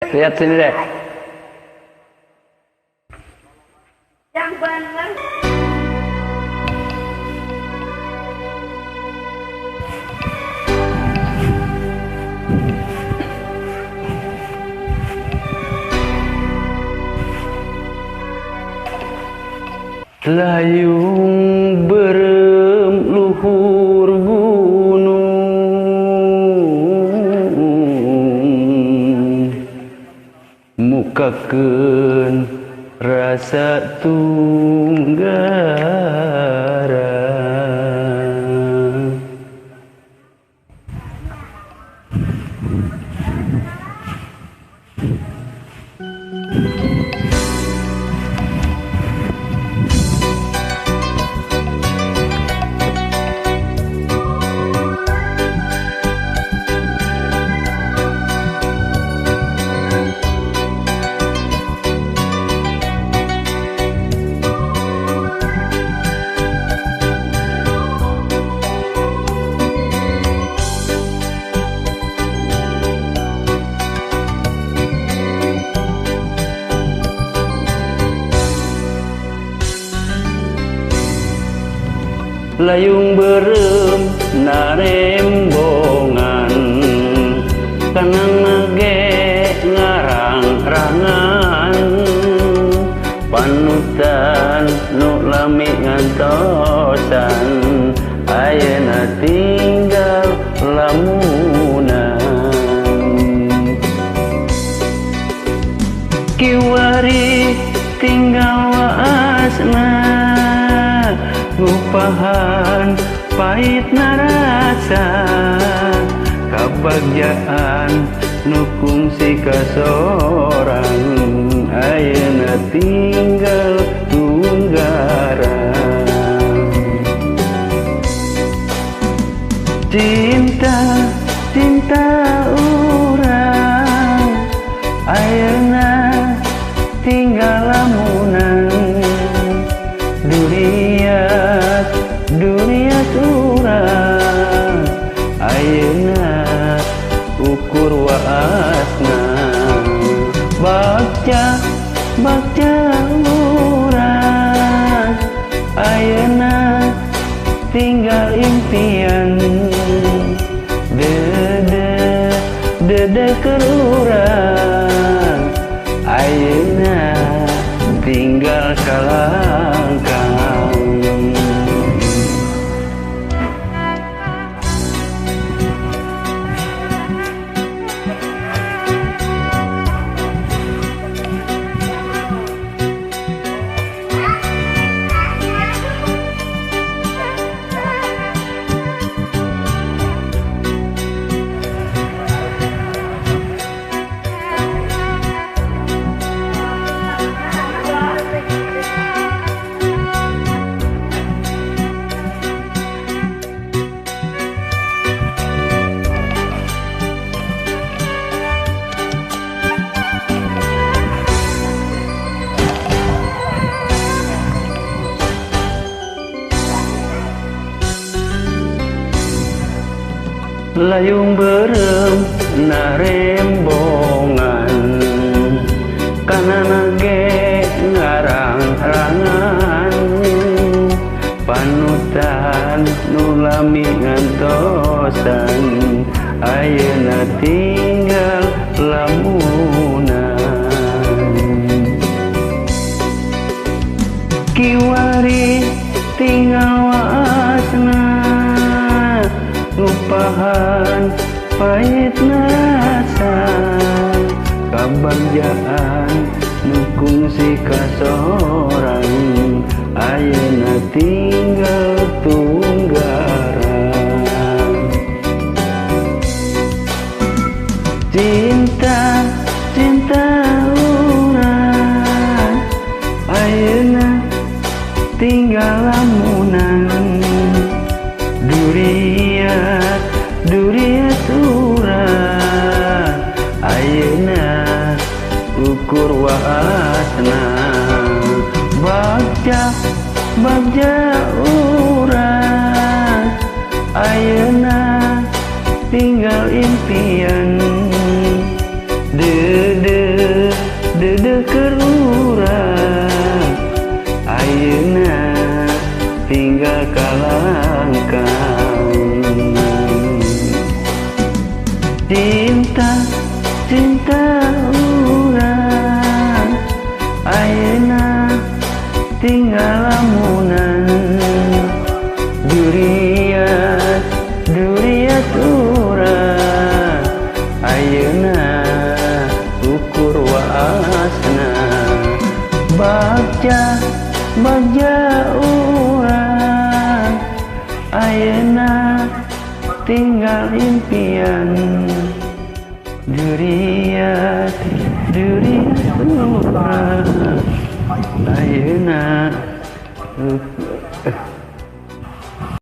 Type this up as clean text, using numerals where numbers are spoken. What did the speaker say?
Lihat sini deh. Yang bener. Layung berem luhur gunung, mukakeun rasa tunggara. Layung berem narembongan, kanang nage ngarang-rangan, panutan nu lami ngantosan, ayeuna tinggal lamunan. Kiwari tinggal waasna, ngupahan pahitna rasa, kabagjaan nu kungsi kasorang, ayeuna tinggal tunggara. Cinta, cinta urang, ayeuna tinggal lamunan. Duriat urang, ayeuna ukur waasna. Bagja urang, ayeuna tinggal impian. Dede keur urang, ayeuna tinggal kalangkang. Layung berem narembongan, kana nage ngarang-rangan, panutan nu lami ngantosan, ayeuna tinggal lamunan. Kiwari tinggal waasna, ngupahan pahitna rasa, kabagjaan nu kungsi kasorang, ayeuna tinggal tunggara. Cinta, cinta urang, ayeuna tinggal lamunan. Duriat urang, ayeuna ukur waasna. Bagja urang, ayeuna tinggal impian. cinta urang ayeuna tinggal lamunan duriat urang ayeuna ukur waasna bagja urang ayeuna tinggal impian duriat urang ayeuna